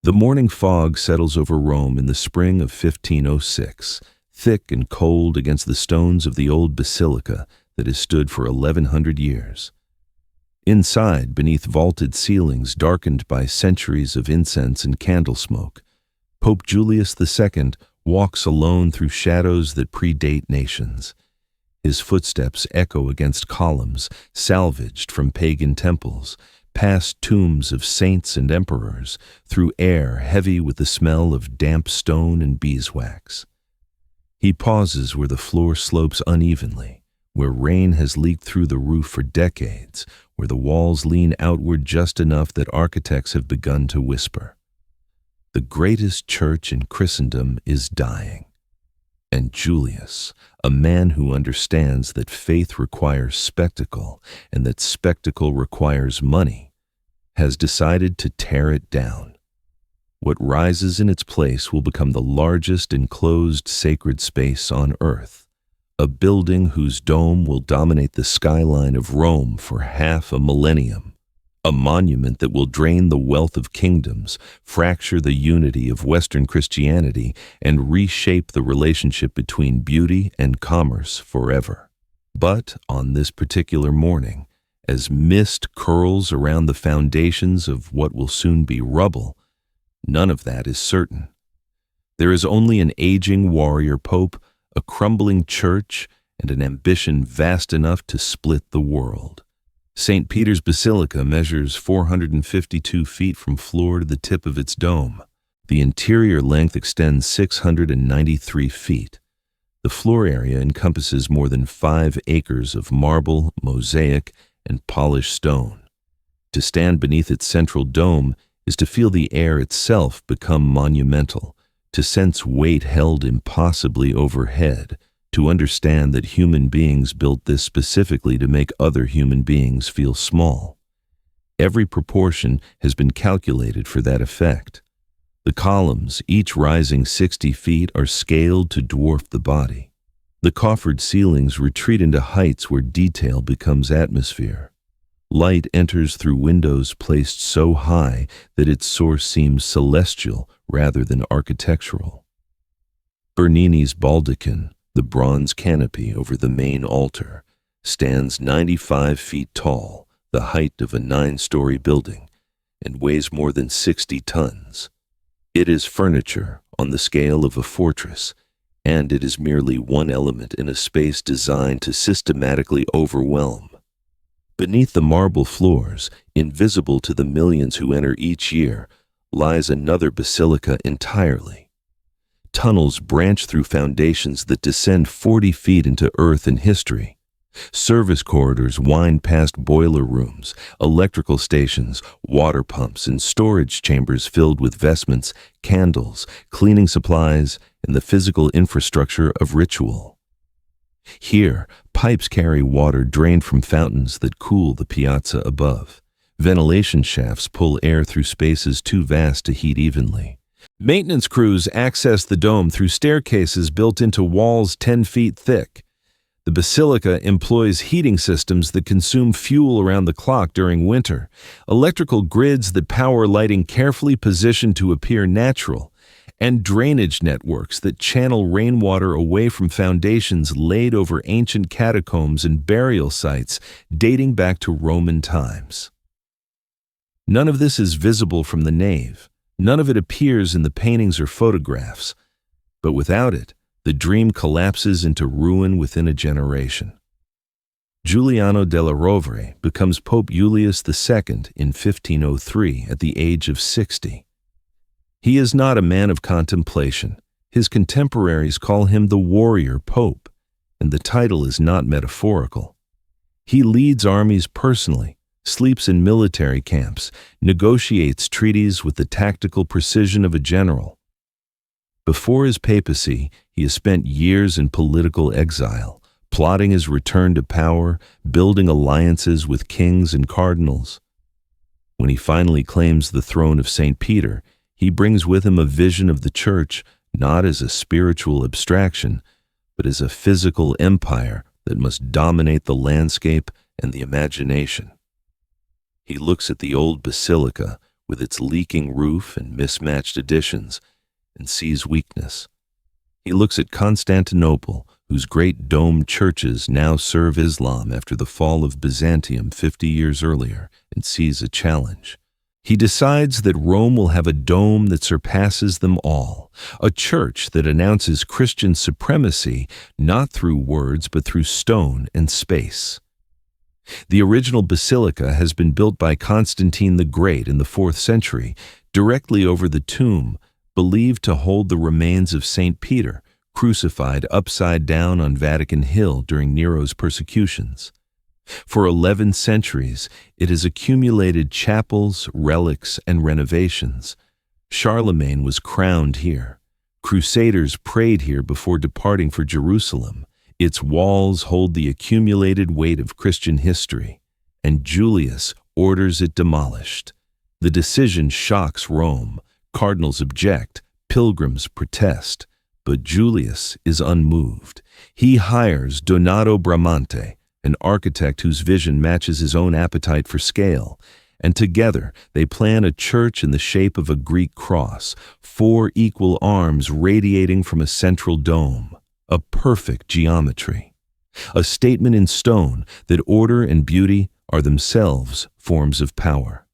The morning fog settles over Rome in the spring of 1506, thick and cold against the stones of the old Basilica that has stood for 1100 years. Inside, beneath vaulted ceilings darkened by centuries of incense and candle smoke, Pope Julius II walks alone through shadows that predate nations. His footsteps echo against columns salvaged from pagan temples, past tombs of saints and emperors, through air heavy with the smell of damp stone and beeswax. He pauses where the floor slopes unevenly, where rain has leaked through the roof for decades, where the walls lean outward just enough that architects have begun to whisper. The greatest church in Christendom is dying. And Julius, a man who understands that faith requires spectacle and that spectacle requires money, has decided to tear it down. What rises in its place will become the largest enclosed sacred space on earth, a building whose dome will dominate the skyline of Rome for half a millennium. A monument that will drain the wealth of kingdoms, fracture the unity of Western Christianity, and reshape the relationship between beauty and commerce forever. But on this particular morning, as mist curls around the foundations of what will soon be rubble, none of that is certain. There is only an aging warrior pope, a crumbling church, and an ambition vast enough to split the world. St. Peter's Basilica measures 452 feet from floor to the tip of its dome. The interior length extends 693 feet. The floor area encompasses more than 5 acres of marble, mosaic, and polished stone. To stand beneath its central dome is to feel the air itself become monumental, to sense weight held impossibly overhead, to understand that human beings built this specifically to make other human beings feel small. Every proportion has been calculated for that effect. The columns, each rising 60 feet, are scaled to dwarf the body. The coffered ceilings retreat into heights where detail becomes atmosphere. Light enters through windows placed so high that its source seems celestial rather than architectural. Bernini's Baldachin, the bronze canopy over the main altar, stands 95 feet tall, the height of a 9-story building, and weighs more than 60 tons. It is furniture on the scale of a fortress, and it is merely one element in a space designed to systematically overwhelm. Beneath the marble floors, invisible to the millions who enter each year, lies another basilica entirely. Tunnels branch through foundations that descend 40 feet into earth and history. Service corridors wind past boiler rooms, electrical stations, water pumps, and storage chambers filled with vestments, candles, cleaning supplies, and the physical infrastructure of ritual. Here, pipes carry water drained from fountains that cool the piazza above. Ventilation shafts pull air through spaces too vast to heat evenly. Maintenance crews access the dome through staircases built into walls 10 feet thick. The basilica employs heating systems that consume fuel around the clock during winter, electrical grids that power lighting carefully positioned to appear natural, and drainage networks that channel rainwater away from foundations laid over ancient catacombs and burial sites dating back to Roman times. None of this is visible from the nave. None of it appears in the paintings or photographs, but without it, the dream collapses into ruin within a generation. Giuliano della Rovere becomes Pope Julius II in 1503 at the age of 60. He is not a man of contemplation. His contemporaries call him the warrior pope, and the title is not metaphorical. He leads armies personally, sleeps in military camps, negotiates treaties with the tactical precision of a general. Before his papacy, he has spent years in political exile, plotting his return to power, building alliances with kings and cardinals. When he finally claims the throne of St. Peter, he brings with him a vision of the Church not as a spiritual abstraction, but as a physical empire that must dominate the landscape and the imagination. He looks at the old basilica, with its leaking roof and mismatched additions, and sees weakness. He looks at Constantinople, whose great domed churches now serve Islam after the fall of Byzantium 50 years earlier, and sees a challenge. He decides that Rome will have a dome that surpasses them all, a church that announces Christian supremacy not through words but through stone and space. The original basilica has been built by Constantine the Great in the 4th century, directly over the tomb, believed to hold the remains of St. Peter, crucified upside down on Vatican Hill during Nero's persecutions. For 11 centuries, it has accumulated chapels, relics, and renovations. Charlemagne was crowned here. Crusaders prayed here before departing for Jerusalem. Its walls hold the accumulated weight of Christian history, and Julius orders it demolished. The decision shocks Rome. Cardinals object, pilgrims protest, but Julius is unmoved. He hires Donato Bramante, an architect whose vision matches his own appetite for scale, and together they plan a church in the shape of a Greek cross, 4 equal arms radiating from a central dome, a perfect geometry, a statement in stone that order and beauty are themselves forms of power.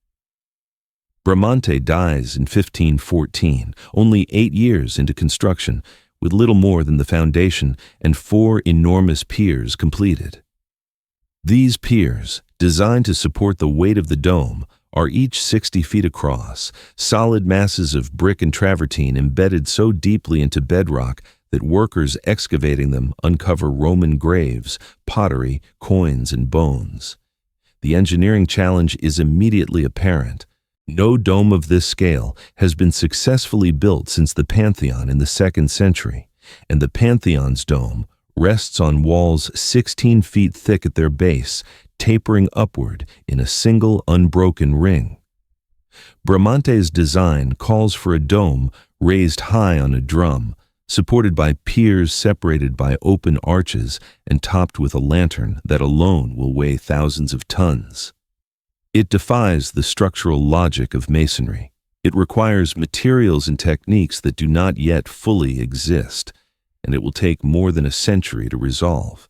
Bramante dies in 1514, only 8 years into construction, with little more than the foundation and 4 enormous piers completed. These piers, designed to support the weight of the dome, are each 60 feet across, solid masses of brick and travertine embedded so deeply into bedrock that workers excavating them uncover Roman graves, pottery, coins, and bones. The engineering challenge is immediately apparent. No dome of this scale has been successfully built since the Pantheon in the 2nd century, and the Pantheon's dome rests on walls 16 feet thick at their base, tapering upward in a single unbroken ring. Bramante's design calls for a dome raised high on a drum, supported by piers separated by open arches and topped with a lantern that alone will weigh thousands of tons. It defies the structural logic of masonry. It requires materials and techniques that do not yet fully exist, and it will take more than a century to resolve.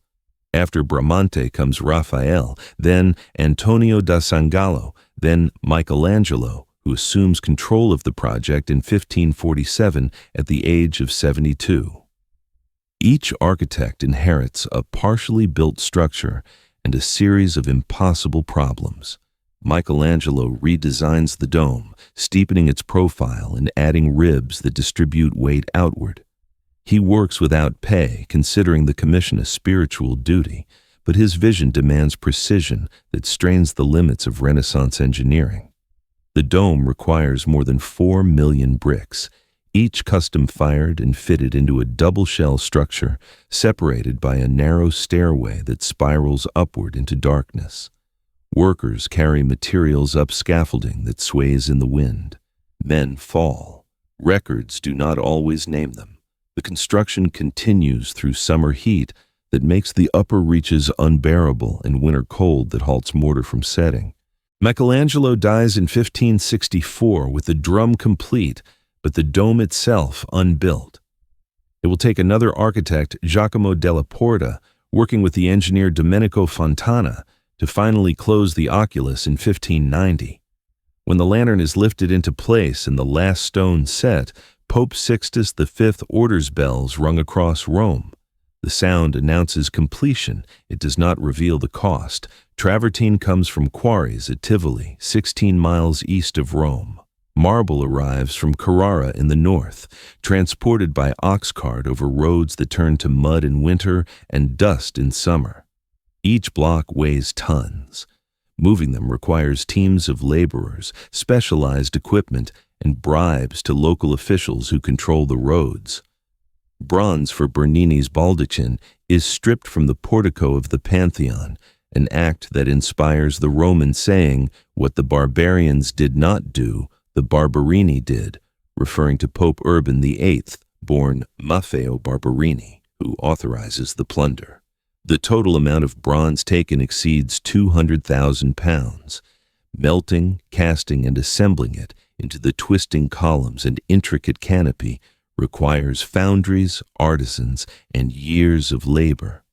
After Bramante comes Raphael, then Antonio da Sangallo, then Michelangelo, who assumes control of the project in 1547 at the age of 72. Each architect inherits a partially built structure and a series of impossible problems. Michelangelo redesigns the dome, steepening its profile and adding ribs that distribute weight outward. He works without pay, considering the commission a spiritual duty, but his vision demands precision that strains the limits of Renaissance engineering. The dome requires more than 4 million bricks, each custom-fired and fitted into a double-shell structure separated by a narrow stairway that spirals upward into darkness. Workers carry materials up scaffolding that sways in the wind. Men fall. Records do not always name them. The construction continues through summer heat that makes the upper reaches unbearable and winter cold that halts mortar from setting. Michelangelo dies in 1564 with the drum complete, but the dome itself unbuilt. It will take another architect, Giacomo della Porta, working with the engineer Domenico Fontana, to finally close the oculus in 1590. When the lantern is lifted into place and the last stone set, Pope Sixtus V orders bells rung across Rome. The sound announces completion. It does not reveal the cost. Travertine comes from quarries at Tivoli, 16 miles east of Rome. Marble arrives from Carrara in the north, transported by ox cart over roads that turn to mud in winter and dust in summer. Each block weighs tons. Moving them requires teams of laborers, specialized equipment, and bribes to local officials who control the roads. Bronze for Bernini's baldachin is stripped from the portico of the Pantheon, an act that inspires the Roman saying, "What the barbarians did not do, the Barberini did," referring to Pope Urban VIII, born Maffeo Barberini, who authorizes the plunder. The total amount of bronze taken exceeds 200,000 pounds. Melting, casting, and assembling it into the twisting columns and intricate canopy requires foundries, artisans, and years of labor.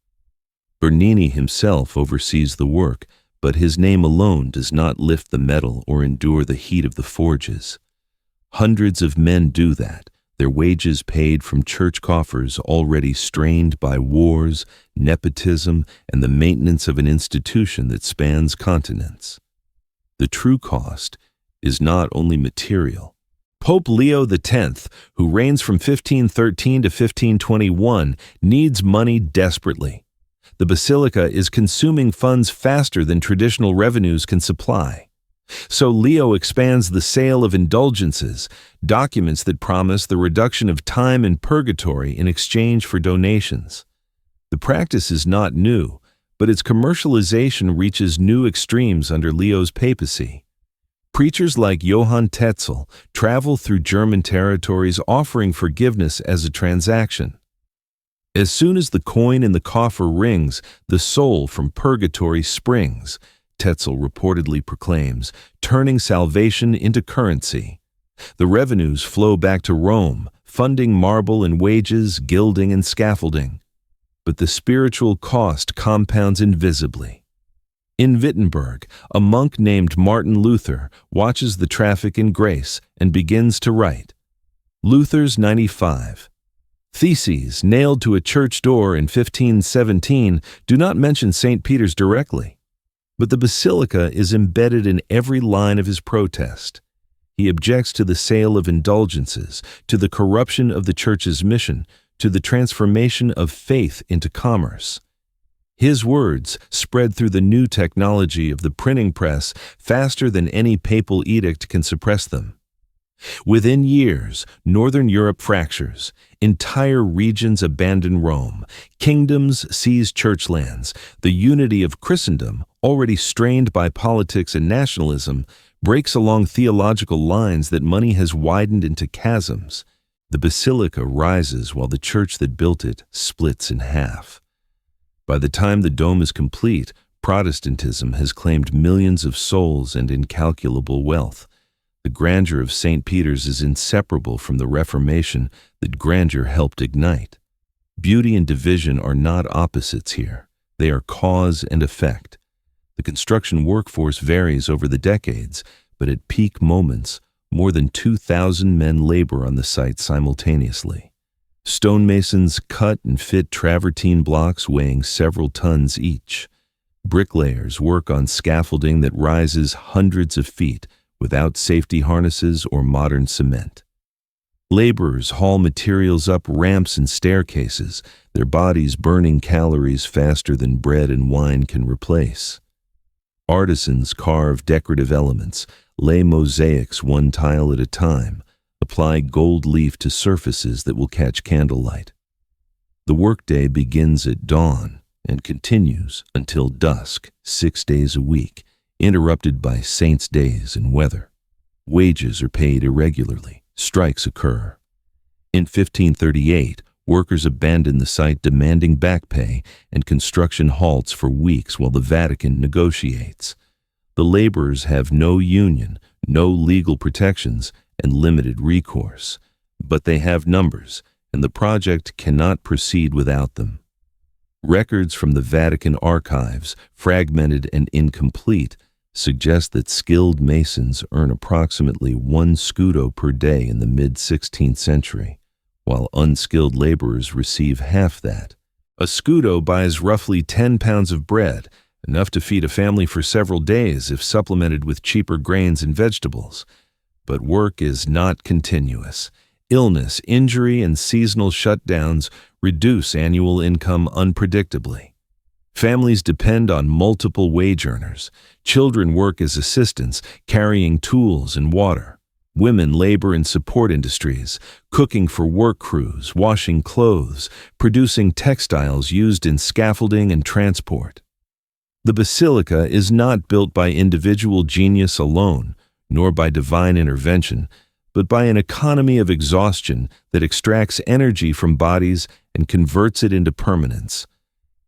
Bernini himself oversees the work, but his name alone does not lift the metal or endure the heat of the forges. Hundreds of men do that, their wages paid from church coffers already strained by wars, nepotism, and the maintenance of an institution that spans continents. The true cost is not only material. Pope Leo X, who reigns from 1513 to 1521, needs money desperately. The Basilica is consuming funds faster than traditional revenues can supply. So Leo expands the sale of indulgences, documents that promise the reduction of time in purgatory in exchange for donations. The practice is not new, but its commercialization reaches new extremes under Leo's papacy. Preachers like Johann Tetzel travel through German territories offering forgiveness as a transaction. As soon as the coin in the coffer rings, the soul from purgatory springs, Tetzel reportedly proclaims, turning salvation into currency. The revenues flow back to Rome, funding marble and wages, gilding and scaffolding. But the spiritual cost compounds invisibly. In Wittenberg, a monk named Martin Luther watches the traffic in grace and begins to write. Luther's 95. Theses nailed to a church door in 1517 do not mention St. Peter's directly, but the Basilica is embedded in every line of his protest. He objects to the sale of indulgences, to the corruption of the church's mission, to the transformation of faith into commerce. His words spread through the new technology of the printing press faster than any papal edict can suppress them. Within years, Northern Europe fractures, entire regions abandon Rome, kingdoms seize church lands, the unity of Christendom, already strained by politics and nationalism, breaks along theological lines that money has widened into chasms. The Basilica rises while the church that built it splits in half. By the time the dome is complete, Protestantism has claimed millions of souls and incalculable wealth. The grandeur of St. Peter's is inseparable from the Reformation that grandeur helped ignite. Beauty and division are not opposites here. They are cause and effect. The construction workforce varies over the decades, but at peak moments, more than 2,000 men labor on the site simultaneously. Stonemasons cut and fit travertine blocks weighing several tons each. Bricklayers work on scaffolding that rises hundreds of feet without safety harnesses or modern cement. Laborers haul materials up ramps and staircases, their bodies burning calories faster than bread and wine can replace. Artisans carve decorative elements, lay mosaics one tile at a time, apply gold leaf to surfaces that will catch candlelight. The workday begins at dawn and continues until dusk, 6 days a week, interrupted by saints' days and weather. Wages are paid irregularly. Strikes occur. In 1538, workers abandon the site demanding back pay, and construction halts for weeks while the Vatican negotiates. The laborers have no union, no legal protections, and limited recourse. But they have numbers, and the project cannot proceed without them. Records from the Vatican archives, fragmented and incomplete, suggest that skilled masons earn approximately 1 scudo per day in the mid-16th century, while unskilled laborers receive half that. A scudo buys roughly 10 pounds of bread, enough to feed a family for several days if supplemented with cheaper grains and vegetables. But work is not continuous. Illness, injury, and seasonal shutdowns reduce annual income unpredictably. Families depend on multiple wage earners. Children work as assistants, carrying tools and water. Women labor in support industries, cooking for work crews, washing clothes, producing textiles used in scaffolding and transport. The Basilica is not built by individual genius alone, nor by divine intervention, but by an economy of exhaustion that extracts energy from bodies and converts it into permanence.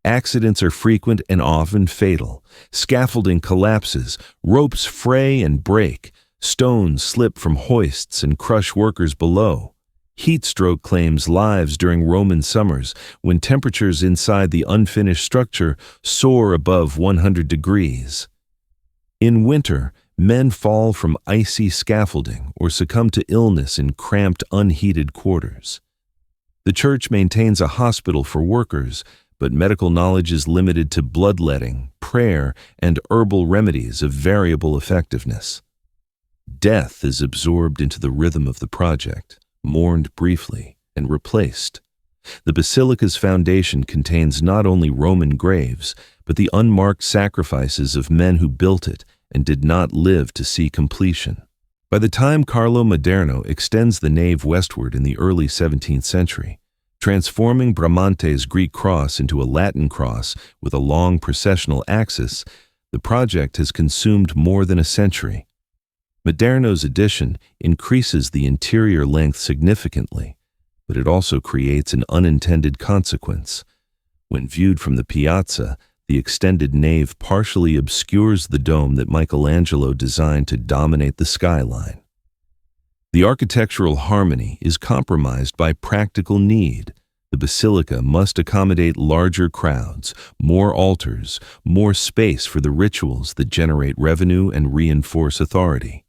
Accidents are frequent and often fatal. Scaffolding collapses, ropes fray and break, stones slip from hoists and crush workers below. Heat stroke claims lives during Roman summers when temperatures inside the unfinished structure soar above 100 degrees. In winter, men fall from icy scaffolding or succumb to illness in cramped, unheated quarters. The church maintains a hospital for workers, but medical knowledge is limited to bloodletting, prayer, and herbal remedies of variable effectiveness. Death is absorbed into the rhythm of the project, mourned briefly, and replaced. The basilica's foundation contains not only Roman graves, but the unmarked sacrifices of men who built it and did not live to see completion. By the time Carlo Maderno extends the nave westward in the early 17th century, transforming Bramante's Greek cross into a Latin cross with a long processional axis, the project has consumed more than a century. Maderno's addition increases the interior length significantly, but it also creates an unintended consequence. When viewed from the piazza, the extended nave partially obscures the dome that Michelangelo designed to dominate the skyline. The architectural harmony is compromised by practical need. The basilica must accommodate larger crowds, more altars, more space for the rituals that generate revenue and reinforce authority.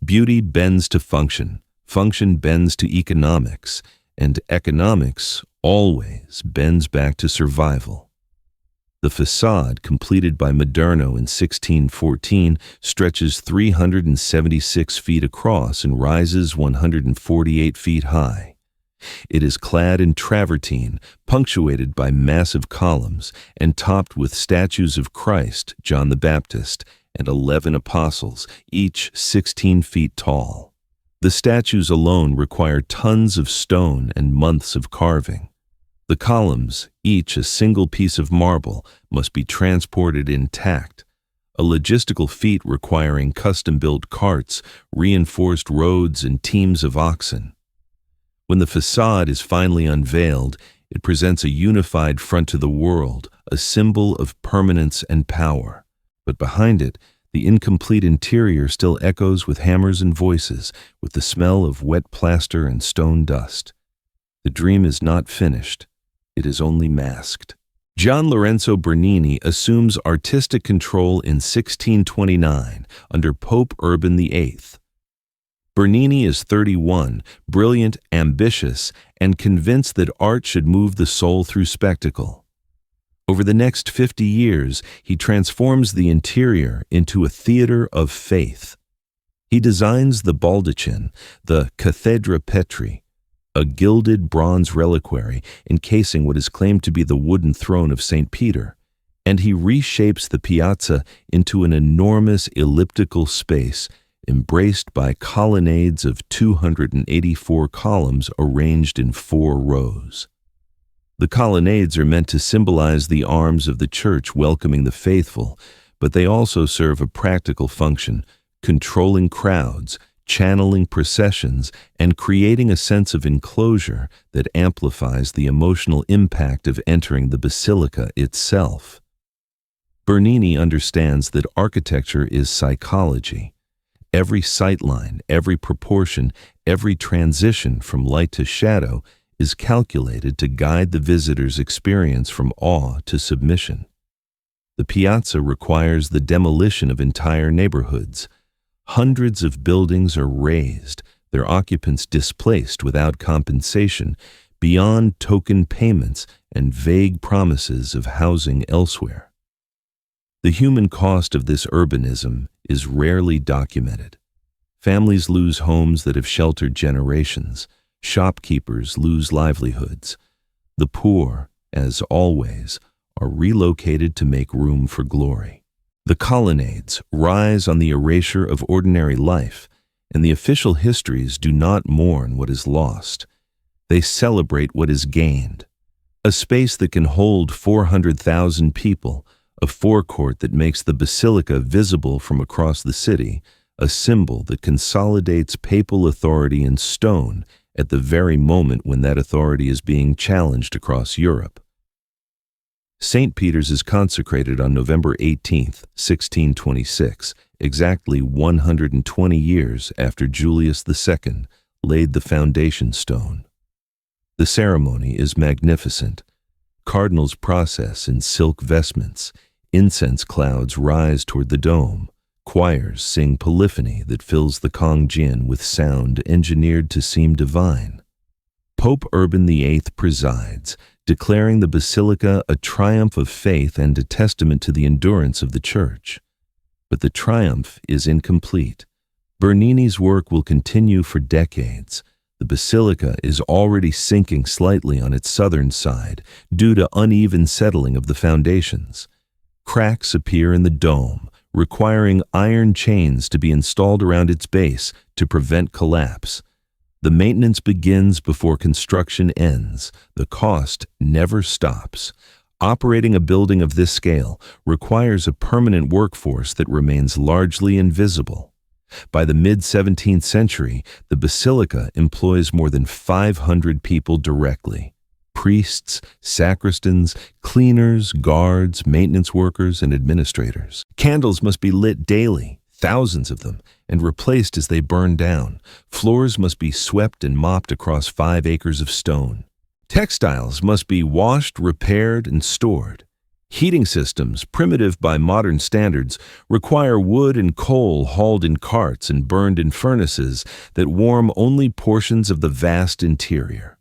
Beauty bends to function, function bends to economics, and economics always bends back to survival. The facade, completed by Maderno in 1614, stretches 376 feet across and rises 148 feet high. It is clad in travertine, punctuated by massive columns, and topped with statues of Christ, John the Baptist, and 11 apostles, each 16 feet tall. The statues alone require tons of stone and months of carving. The columns, each a single piece of marble, must be transported intact, a logistical feat requiring custom-built carts, reinforced roads, and teams of oxen. When the facade is finally unveiled, it presents a unified front to the world, a symbol of permanence and power. But behind it, the incomplete interior still echoes with hammers and voices, with the smell of wet plaster and stone dust. The dream is not finished. It is only masked. Gian Lorenzo Bernini assumes artistic control in 1629 under Pope Urban VIII. Bernini is 31, brilliant, ambitious, and convinced that art should move the soul through spectacle. Over the next 50 years, he transforms the interior into a theater of faith. He designs the baldachin, the cathedra Petri, a gilded bronze reliquary encasing what is claimed to be the wooden throne of St. Peter, and he reshapes the piazza into an enormous elliptical space embraced by colonnades of 284 columns arranged in 4 rows. The colonnades are meant to symbolize the arms of the church welcoming the faithful, but they also serve a practical function, controlling crowds, channeling processions, and creating a sense of enclosure that amplifies the emotional impact of entering the basilica itself. Bernini understands that architecture is psychology. Every sightline, every proportion, every transition from light to shadow is calculated to guide the visitor's experience from awe to submission. The piazza requires the demolition of entire neighborhoods. Hundreds of buildings are razed, their occupants displaced without compensation, beyond token payments and vague promises of housing elsewhere. The human cost of this urbanism is rarely documented. Families lose homes that have sheltered generations. Shopkeepers lose livelihoods. The poor, as always, are relocated to make room for glory. The colonnades rise on the erasure of ordinary life, and the official histories do not mourn what is lost. They celebrate what is gained. A space that can hold 400,000 people, a forecourt that makes the basilica visible from across the city, a symbol that consolidates papal authority in stone at the very moment when that authority is being challenged across Europe. St. Peter's is consecrated on November 18, 1626, exactly 120 years after Julius II laid the foundation stone. The ceremony is magnificent. Cardinals process in silk vestments, incense clouds rise toward the dome, choirs sing polyphony that fills the Congjin with sound engineered to seem divine. Pope Urban VIII presides, declaring the Basilica a triumph of faith and a testament to the endurance of the Church. But the triumph is incomplete. Bernini's work will continue for decades. The Basilica is already sinking slightly on its southern side due to uneven settling of the foundations. Cracks appear in the dome, requiring iron chains to be installed around its base to prevent collapse. The maintenance begins before construction ends. The cost never stops. Operating a building of this scale requires a permanent workforce that remains largely invisible. By the mid-17th century, the Basilica employs more than 500 people directly. Priests, sacristans, cleaners, guards, maintenance workers, and administrators. Candles must be lit daily, thousands of them, and replaced as they burn down. Floors must be swept and mopped across 5 acres of stone. Textiles must be washed, repaired, and stored. Heating systems, primitive by modern standards, require wood and coal hauled in carts and burned in furnaces that warm only portions of the vast interior.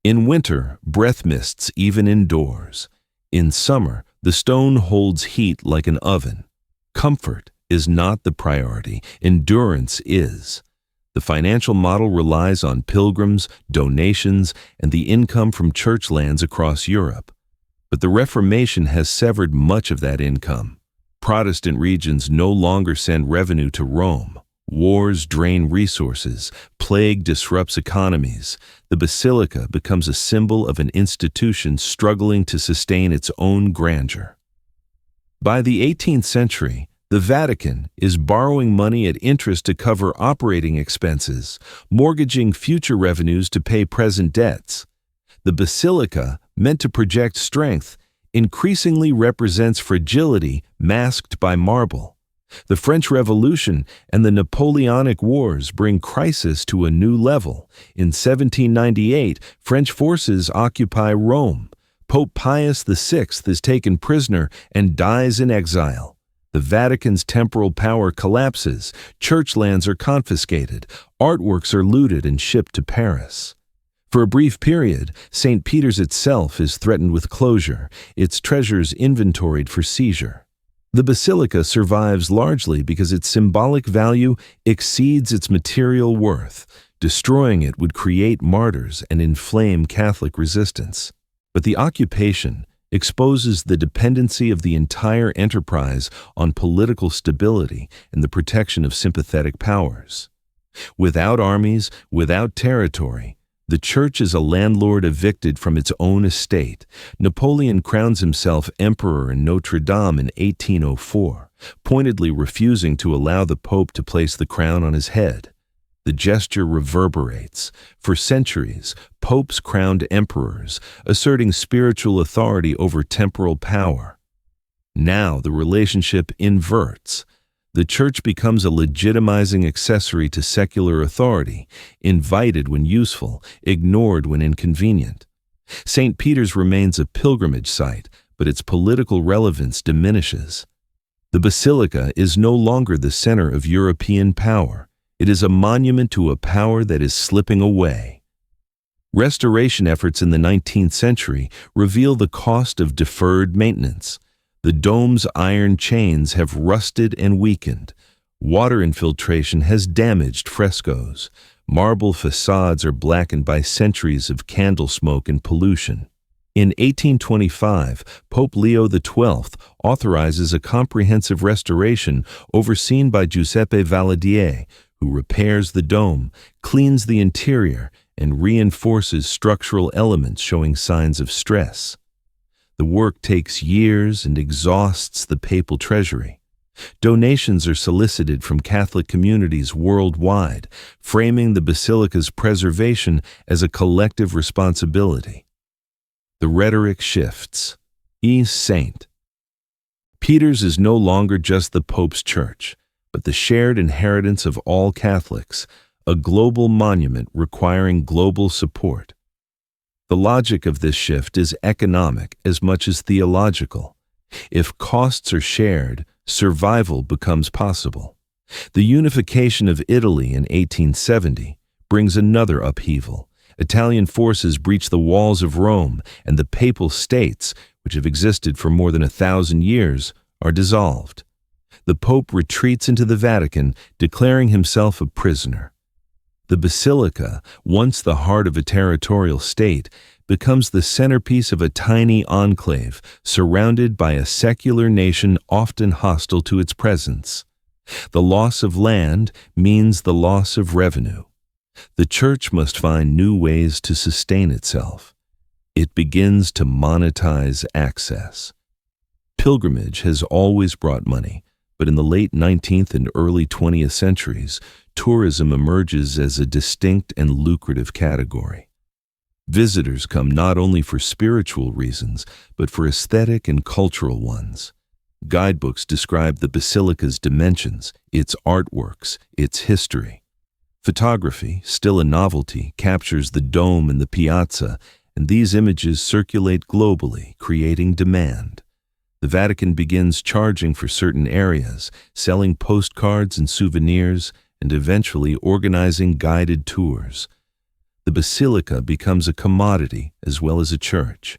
In winter, breath mists even indoors. In summer, the stone holds heat like an oven. Comfort is not the priority, endurance is. The financial model relies on pilgrims, donations, and the income from church lands across Europe. But the Reformation has severed much of that income. Protestant regions no longer send revenue to Rome. Wars drain resources. Plague disrupts economies. The Basilica becomes a symbol of an institution struggling to sustain its own grandeur. By the 18th century, the Vatican is borrowing money at interest to cover operating expenses, mortgaging future revenues to pay present debts. The Basilica, meant to project strength, increasingly represents fragility masked by marble. The French Revolution and the Napoleonic Wars bring crisis to a new level. In 1798, French forces occupy Rome. Pope Pius VI is taken prisoner and dies in exile. The Vatican's temporal power collapses, church lands are confiscated, artworks are looted and shipped to Paris. For a brief period, St. Peter's itself is threatened with closure, its treasures inventoried for seizure. The Basilica survives largely because its symbolic value exceeds its material worth. Destroying it would create martyrs and inflame Catholic resistance. But the occupation exposes the dependency of the entire enterprise on political stability and the protection of sympathetic powers. Without armies, without territory, the Church is a landlord evicted from its own estate. Napoleon crowns himself emperor in Notre Dame in 1804, pointedly refusing to allow the Pope to place the crown on his head. The gesture reverberates. For centuries, popes crowned emperors, asserting spiritual authority over temporal power. Now the relationship inverts. The Church becomes a legitimizing accessory to secular authority, invited when useful, ignored when inconvenient. St. Peter's remains a pilgrimage site, but its political relevance diminishes. The Basilica is no longer the center of European power. It is a monument to a power that is slipping away. Restoration efforts in the 19th century reveal the cost of deferred maintenance. The dome's iron chains have rusted and weakened. Water infiltration has damaged frescoes. Marble facades are blackened by centuries of candle smoke and pollution. In 1825, Pope Leo XII authorizes a comprehensive restoration overseen by Giuseppe Valadier, who repairs the dome, cleans the interior, and reinforces structural elements showing signs of stress. The work takes years and exhausts the papal treasury. Donations are solicited from Catholic communities worldwide, framing the Basilica's preservation as a collective responsibility. The rhetoric shifts. Saint. Peter's is no longer just the Pope's church, but the shared inheritance of all Catholics, a global monument requiring global support. The logic of this shift is economic as much as theological. If costs are shared, survival becomes possible. The unification of Italy in 1870 brings another upheaval. Italian forces breach the walls of Rome, and the Papal States, which have existed for more than 1,000 years, are dissolved. The Pope retreats into the Vatican, declaring himself a prisoner. The Basilica, once the heart of a territorial state, becomes the centerpiece of a tiny enclave surrounded by a secular nation often hostile to its presence. The loss of land means the loss of revenue. The Church must find new ways to sustain itself. It begins to monetize access. Pilgrimage has always brought money, but in the late 19th and early 20th centuries, tourism emerges as a distinct and lucrative category. Visitors come not only for spiritual reasons, but for aesthetic and cultural ones. Guidebooks describe the basilica's dimensions, its artworks, its history. Photography, still a novelty, captures the dome and the piazza, and these images circulate globally, creating demand. The Vatican begins charging for certain areas, selling postcards and souvenirs, and eventually organizing guided tours. The Basilica becomes a commodity as well as a church.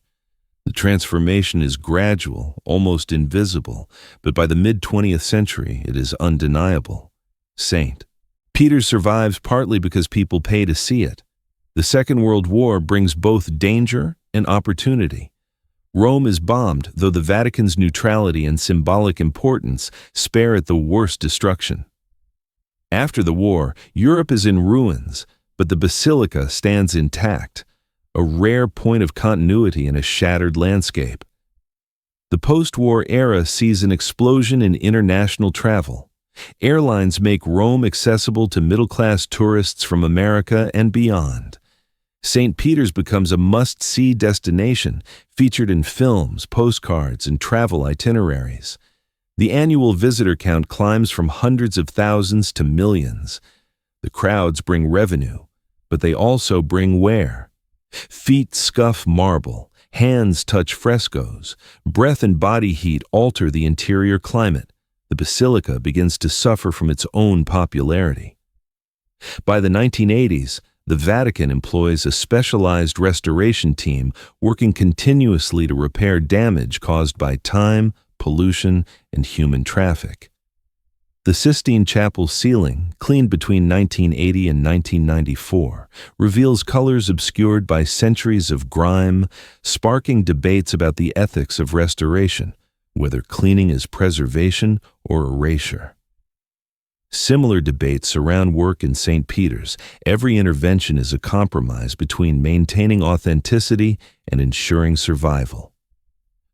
The transformation is gradual, almost invisible, but by the mid-20th century it is undeniable. Saint. Peter survives partly because people pay to see it. The Second World War brings both danger and opportunity. Rome is bombed, though the Vatican's neutrality and symbolic importance spare it the worst destruction. After the war, Europe is in ruins, but the Basilica stands intact, a rare point of continuity in a shattered landscape. The post-war era sees an explosion in international travel. Airlines make Rome accessible to middle-class tourists from America and beyond. St. Peter's becomes a must-see destination, featured in films, postcards, and travel itineraries. The annual visitor count climbs from hundreds of thousands to millions. The crowds bring revenue, but they also bring wear. Feet scuff marble, hands touch frescoes, breath and body heat alter the interior climate. The Basilica begins to suffer from its own popularity. By the 1980s, the Vatican employs a specialized restoration team working continuously to repair damage caused by time, pollution, and human traffic. The Sistine Chapel ceiling, cleaned between 1980 and 1994, reveals colors obscured by centuries of grime, sparking debates about the ethics of restoration, whether cleaning is preservation or erasure. Similar debates surround work in St. Peter's. Every intervention is a compromise between maintaining authenticity and ensuring survival.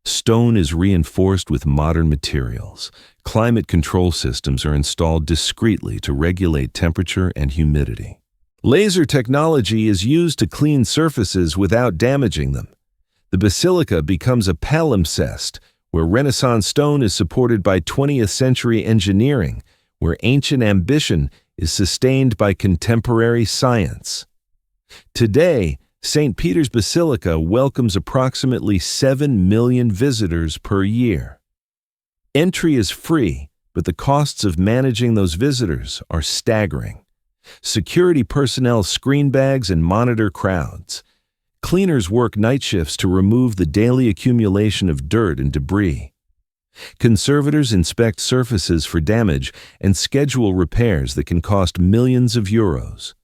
Stone is reinforced with modern materials. Climate control systems are installed discreetly to regulate temperature and humidity. Laser technology is used to clean surfaces without damaging them. The Basilica becomes a palimpsest, where Renaissance stone is supported by 20th century engineering, where ancient ambition is sustained by contemporary science. Today, St. Peter's Basilica welcomes approximately 7 million visitors per year. Entry is free, but the costs of managing those visitors are staggering. Security personnel screen bags and monitor crowds. Cleaners work night shifts to remove the daily accumulation of dirt and debris. Conservators inspect surfaces for damage and schedule repairs that can cost millions of euros.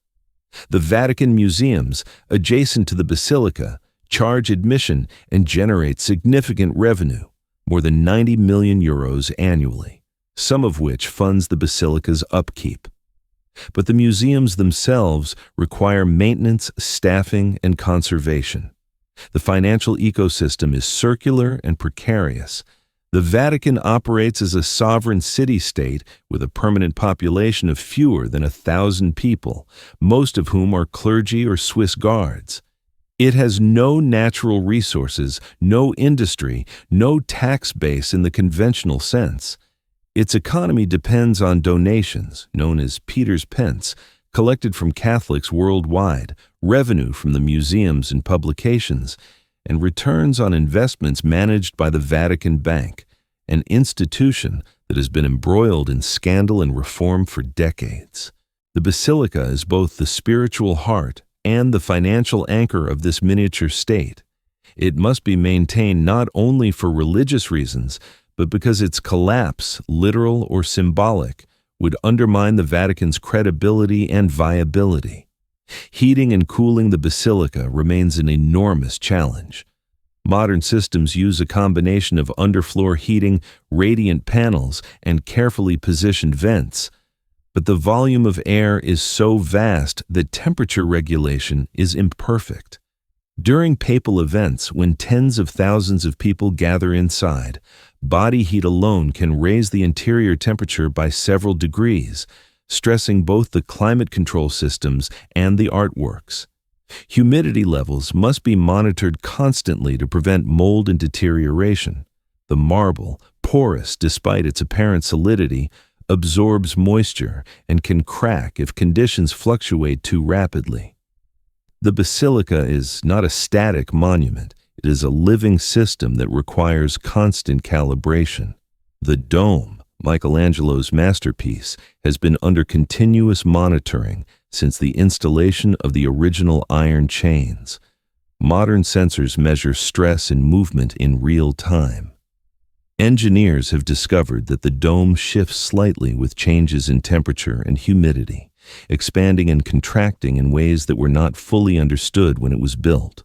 The Vatican museums, adjacent to the Basilica, charge admission and generate significant revenue, more than 90 million euros annually, some of which funds the Basilica's upkeep. But the museums themselves require maintenance, staffing, and conservation. The financial ecosystem is circular and precarious. The Vatican operates as a sovereign city-state with a permanent population of fewer than 1,000 people, most of whom are clergy or Swiss guards. It has no natural resources, no industry, no tax base in the conventional sense. Its economy depends on donations, known as Peter's Pence, collected from Catholics worldwide, revenue from the museums and publications, and returns on investments managed by the Vatican Bank, an institution that has been embroiled in scandal and reform for decades. The Basilica is both the spiritual heart and the financial anchor of this miniature state. It must be maintained not only for religious reasons, but because its collapse, literal or symbolic, would undermine the Vatican's credibility and viability. Heating and cooling the Basilica remains an enormous challenge. Modern systems use a combination of underfloor heating, radiant panels, and carefully positioned vents, but the volume of air is so vast that temperature regulation is imperfect. During papal events, when tens of thousands of people gather inside, body heat alone can raise the interior temperature by several degrees, stressing both the climate control systems and the artworks. Humidity levels must be monitored constantly to prevent mold and deterioration. The marble, porous despite its apparent solidity, absorbs moisture and can crack if conditions fluctuate too rapidly. The Basilica is not a static monument. It is a living system that requires constant calibration. The dome, Michelangelo's masterpiece, has been under continuous monitoring since the installation of the original iron chains. Modern sensors measure stress and movement in real time. Engineers have discovered that the dome shifts slightly with changes in temperature and humidity, expanding and contracting in ways that were not fully understood when it was built.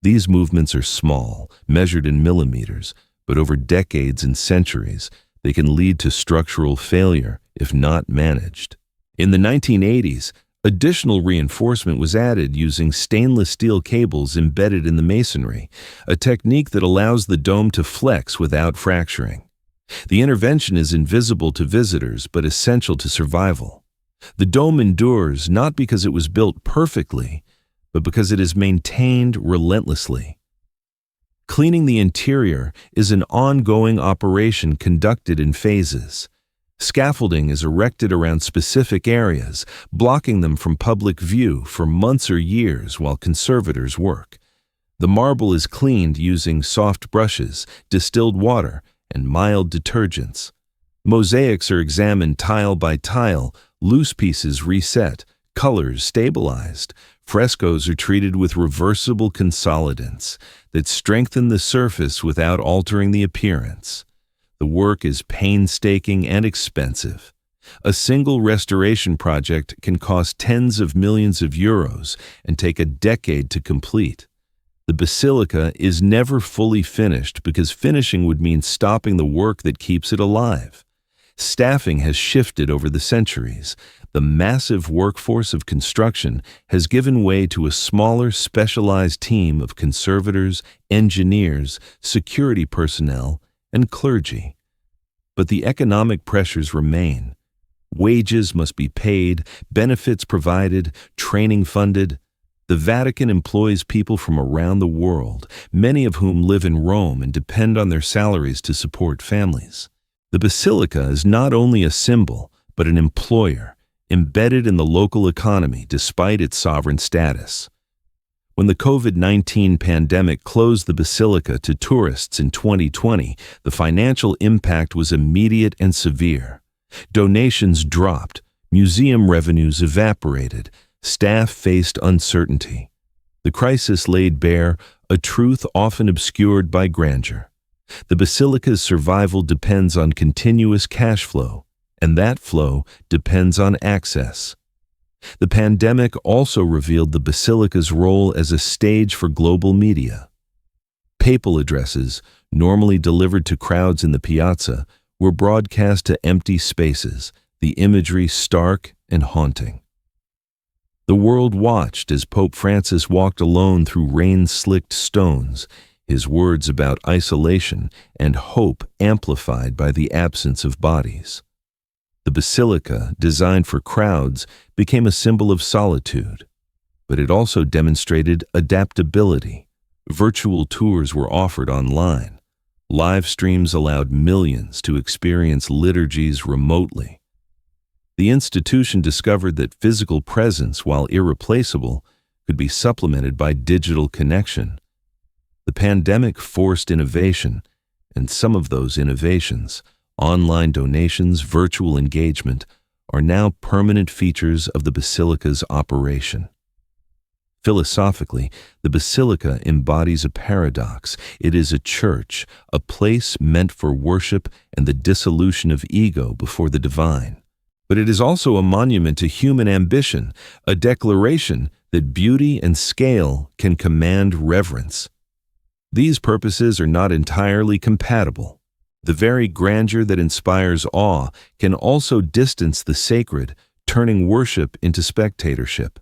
These movements are small, measured in millimeters, but over decades and centuries, they can lead to structural failure if not managed. In the 1980s, additional reinforcement was added using stainless steel cables embedded in the masonry, a technique that allows the dome to flex without fracturing. The intervention is invisible to visitors but essential to survival. The dome endures not because it was built perfectly, but because it is maintained relentlessly. Cleaning the interior is an ongoing operation conducted in phases. Scaffolding is erected around specific areas, blocking them from public view for months or years while conservators work. The marble is cleaned using soft brushes, distilled water, and mild detergents. Mosaics are examined tile by tile, loose pieces reset, colors stabilized. Frescoes are treated with reversible consolidants that strengthen the surface without altering the appearance. The work is painstaking and expensive. A single restoration project can cost tens of millions of euros and take a decade to complete. The Basilica is never fully finished because finishing would mean stopping the work that keeps it alive. Staffing has shifted over the centuries. The massive workforce of construction has given way to a smaller, specialized team of conservators, engineers, security personnel, and clergy. But the economic pressures remain. Wages must be paid, benefits provided, training funded. The Vatican employs people from around the world, many of whom live in Rome and depend on their salaries to support families. The Basilica is not only a symbol, but an employer, embedded in the local economy despite its sovereign status. When the COVID-19 pandemic closed the Basilica to tourists in 2020, the financial impact was immediate and severe. Donations dropped, museum revenues evaporated, staff faced uncertainty. The crisis laid bare a truth often obscured by grandeur. The Basilica's survival depends on continuous cash flow, and that flow depends on access. The pandemic also revealed the Basilica's role as a stage for global media. Papal addresses, normally delivered to crowds in the piazza, were broadcast to empty spaces, the imagery stark and haunting. The world watched as Pope Francis walked alone through rain-slicked stones, his words about isolation and hope amplified by the absence of bodies. The Basilica, designed for crowds, became a symbol of solitude. but it also demonstrated adaptability. Virtual tours were offered online. Live streams allowed millions to experience liturgies remotely. The institution discovered that physical presence, while irreplaceable, could be supplemented by digital connection. The pandemic forced innovation, and some of those innovations, online donations, virtual engagement, are now permanent features of the Basilica's operation. Philosophically, the Basilica embodies a paradox. It is a church, a place meant for worship and the dissolution of ego before the divine. But it is also a monument to human ambition, a declaration that beauty and scale can command reverence. These purposes are not entirely compatible. The very grandeur that inspires awe can also distance the sacred, turning worship into spectatorship.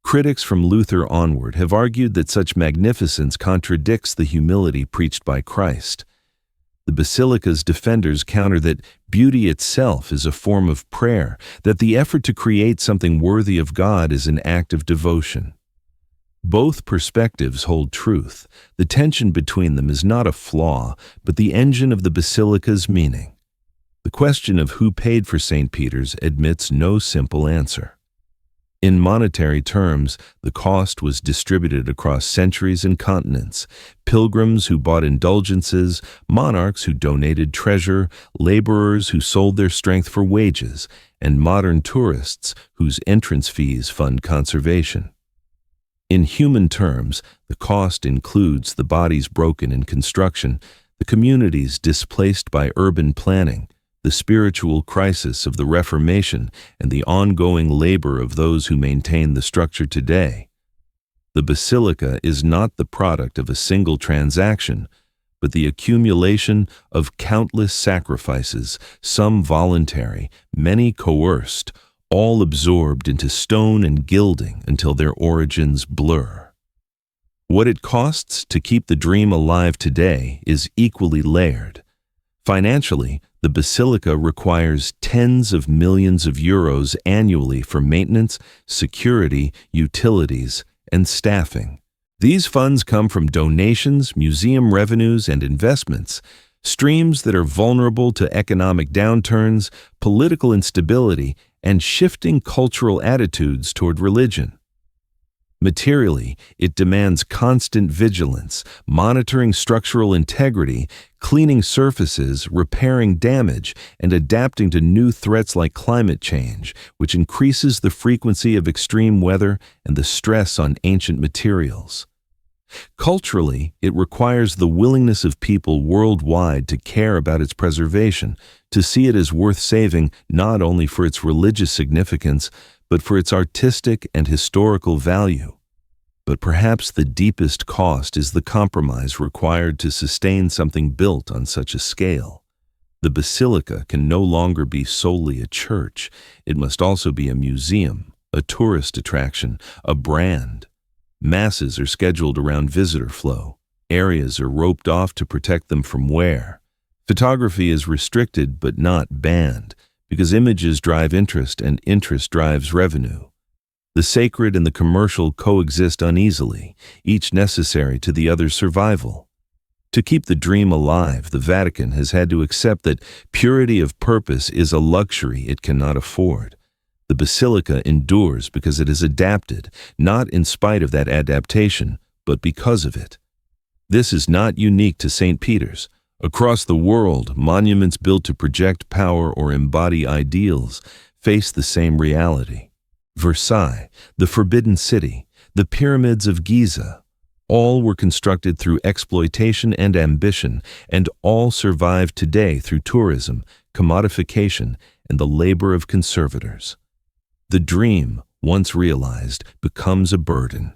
Critics from Luther onward have argued that such magnificence contradicts the humility preached by Christ. The Basilica's defenders counter that beauty itself is a form of prayer, that the effort to create something worthy of God is an act of devotion. Both perspectives hold truth. The tension between them is not a flaw, but the engine of the Basilica's meaning. The question of who paid for St. Peter's admits no simple answer. In monetary terms, the cost was distributed across centuries and continents. Pilgrims who bought indulgences, monarchs who donated treasure, laborers who sold their strength for wages, and modern tourists whose entrance fees fund conservation. In human terms, the cost includes the bodies broken in construction, the communities displaced by urban planning, the spiritual crisis of the Reformation, and the ongoing labor of those who maintain the structure today. The Basilica is not the product of a single transaction, but the accumulation of countless sacrifices, some voluntary, many coerced, all absorbed into stone and gilding until their origins blur. What it costs to keep the dream alive today is equally layered. Financially, the Basilica requires tens of millions of euros annually for maintenance, security, utilities, and staffing. These funds come from donations, museum revenues, and investments, streams that are vulnerable to economic downturns, political instability, and shifting cultural attitudes toward religion. Materially, it demands constant vigilance, monitoring structural integrity, cleaning surfaces, repairing damage, and adapting to new threats like climate change, which increases the frequency of extreme weather and the stress on ancient materials. Culturally, it requires the willingness of people worldwide to care about its preservation, to see it as worth saving not only for its religious significance, but for its artistic and historical value. But perhaps the deepest cost is the compromise required to sustain something built on such a scale. The Basilica can no longer be solely a church. It must also be a museum, a tourist attraction, a brand. Masses are scheduled around visitor flow. Areas are roped off to protect them from wear. Photography is restricted but not banned, because images drive interest and interest drives revenue. The sacred and the commercial coexist uneasily, each necessary to the other's survival. To keep the dream alive, the Vatican has had to accept that purity of purpose is a luxury it cannot afford. The Basilica endures because it is adapted, not in spite of that adaptation, but because of it. This is not unique to St. Peter's. Across the world, monuments built to project power or embody ideals face the same reality. Versailles, the Forbidden City, the pyramids of Giza, all were constructed through exploitation and ambition, and all survive today through tourism, commodification, and the labor of conservators. The dream, once realized, becomes a burden.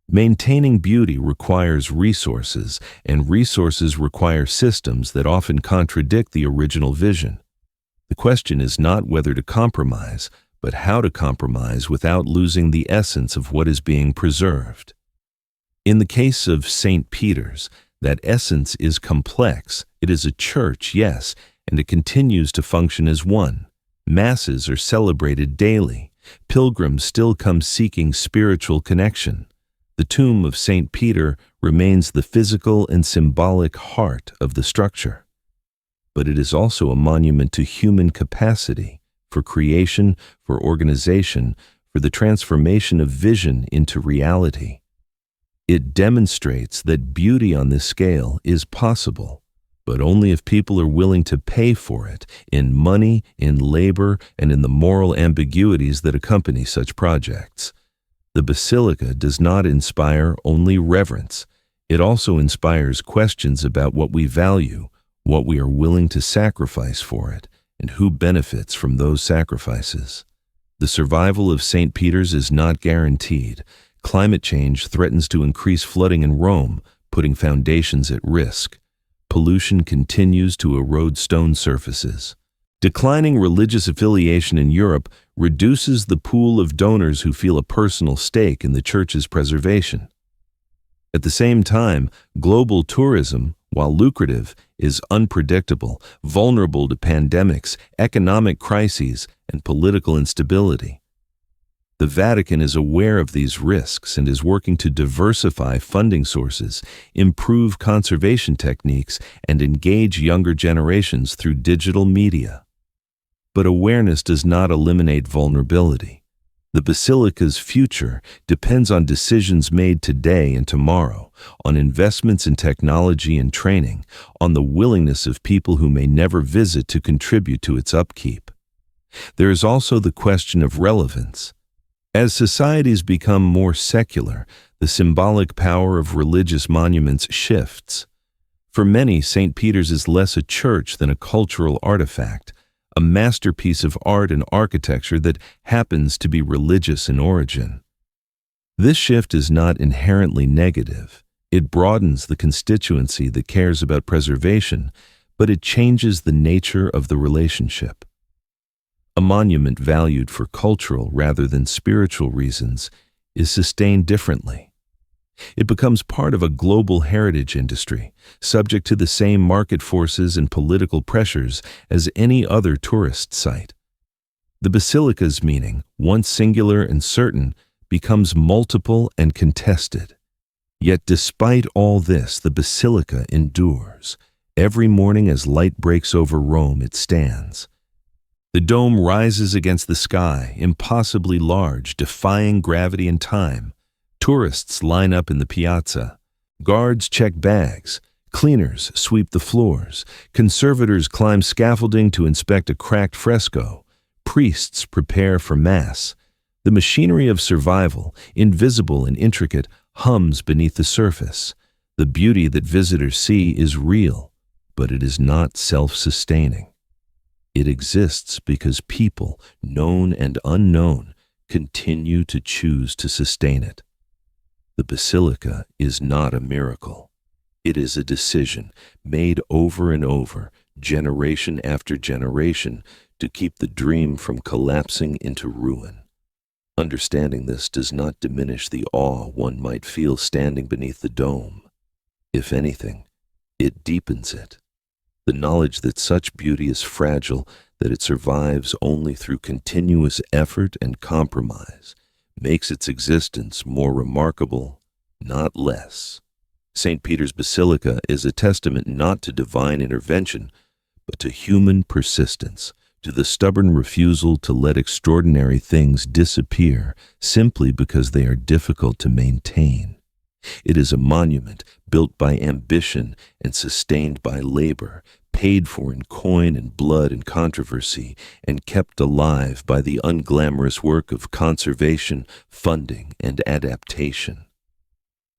Maintaining beauty requires resources, and resources require systems that often contradict the original vision. The question is not whether to compromise, but how to compromise without losing the essence of what is being preserved. In the case of St. Peter's, that essence is complex. It is a church, yes, and it continues to function as one. Masses are celebrated daily. Pilgrims still come seeking spiritual connection. The tomb of St. Peter remains the physical and symbolic heart of the structure. But it is also a monument to human capacity, for creation, for organization, for the transformation of vision into reality. It demonstrates that beauty on this scale is possible, but only if people are willing to pay for it in money, in labor, and in the moral ambiguities that accompany such projects. The Basilica does not inspire only reverence. It also inspires questions about what we value, what we are willing to sacrifice for it, and who benefits from those sacrifices. The survival of St. Peter's is not guaranteed. Climate change threatens to increase flooding in Rome, putting foundations at risk. Pollution continues to erode stone surfaces. Declining religious affiliation in Europe reduces the pool of donors who feel a personal stake in the Church's preservation. At the same time, global tourism, while lucrative, is unpredictable, vulnerable to pandemics, economic crises, and political instability. The Vatican is aware of these risks and is working to diversify funding sources, improve conservation techniques, and engage younger generations through digital media. But awareness does not eliminate vulnerability. The Basilica's future depends on decisions made today and tomorrow, on investments in technology and training, on the willingness of people who may never visit to contribute to its upkeep. There is also the question of relevance. As societies become more secular, the symbolic power of religious monuments shifts. For many, St. Peter's is less a church than a cultural artifact, a masterpiece of art and architecture that happens to be religious in origin. This shift is not inherently negative. It broadens the constituency that cares about preservation, but it changes the nature of the relationship. A monument valued for cultural rather than spiritual reasons is sustained differently. It becomes part of a global heritage industry, subject to the same market forces and political pressures as any other tourist site. The Basilica's meaning, once singular and certain, becomes multiple and contested. Yet despite all this, the Basilica endures. Every morning as light breaks over Rome, it stands. The dome rises against the sky, impossibly large, defying gravity and time. Tourists line up in the piazza. Guards check bags. Cleaners sweep the floors. Conservators climb scaffolding to inspect a cracked fresco. Priests prepare for Mass. The machinery of survival, invisible and intricate, hums beneath the surface. The beauty that visitors see is real, but it is not self-sustaining. It exists because people, known and unknown, continue to choose to sustain it. The Basilica is not a miracle. It is a decision made over and over, generation after generation, to keep the dream from collapsing into ruin. Understanding this does not diminish the awe one might feel standing beneath the dome. If anything, it deepens it. The knowledge that such beauty is fragile, that it survives only through continuous effort and compromise, makes its existence more remarkable, not less. St. Peter's Basilica is a testament not to divine intervention, but to human persistence, to the stubborn refusal to let extraordinary things disappear simply because they are difficult to maintain. It is a monument built by ambition and sustained by labor, paid for in coin and blood and controversy, and kept alive by the unglamorous work of conservation, funding, and adaptation.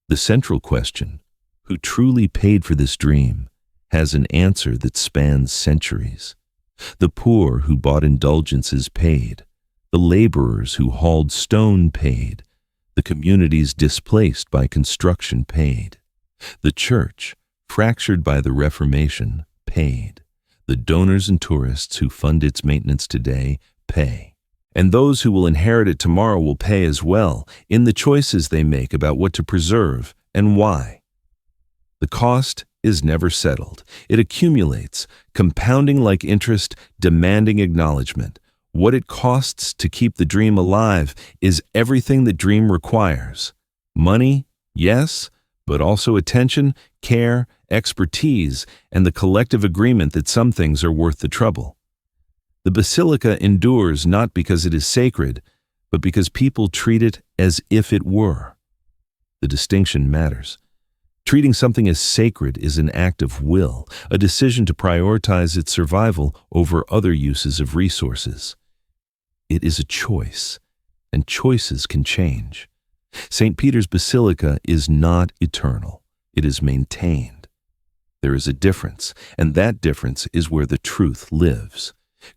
The central question, who truly paid for this dream, has an answer that spans centuries. The poor who bought indulgences paid. The laborers who hauled stone paid. The communities displaced by construction paid. The Church, fractured by the Reformation, paid. The donors and tourists who fund its maintenance today pay. And those who will inherit it tomorrow will pay as well in the choices they make about what to preserve and why. The cost is never settled. It accumulates, compounding like interest, demanding acknowledgement. What it costs to keep the dream alive is everything the dream requires. Money, yes, but also attention, care, expertise, and the collective agreement that some things are worth the trouble. The Basilica endures not because it is sacred, but because people treat it as if it were. The distinction matters. Treating something as sacred is an act of will, a decision to prioritize its survival over other uses of resources. It is a choice, and choices can change. St. Peter's Basilica is not eternal. It is maintained. There is a difference, and that difference is where the truth lives.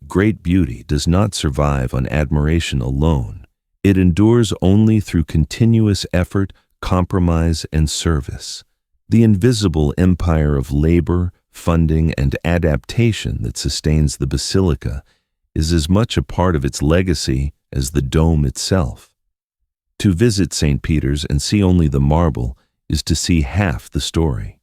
Great beauty does not survive on admiration alone. It endures only through continuous effort, compromise, and service. The invisible empire of labor, funding, and adaptation that sustains the Basilica is as much a part of its legacy as the dome itself. To visit St. Peter's and see only the marble is to see half the story.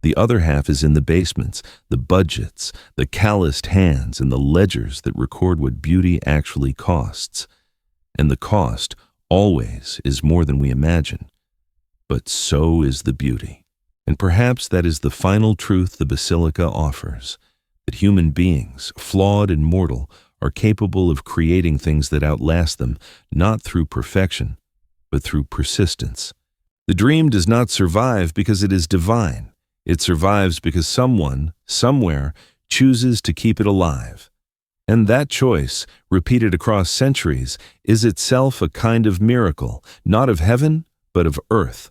The other half is in the basements, the budgets, the calloused hands, and the ledgers that record what beauty actually costs. And the cost always is more than we imagine. But so is the beauty. And perhaps that is the final truth the Basilica offers, that human beings, flawed and mortal, are capable of creating things that outlast them, not through perfection, but through persistence. The dream does not survive because it is divine. It survives because someone, somewhere, chooses to keep it alive. And that choice, repeated across centuries, is itself a kind of miracle, not of heaven, but of earth.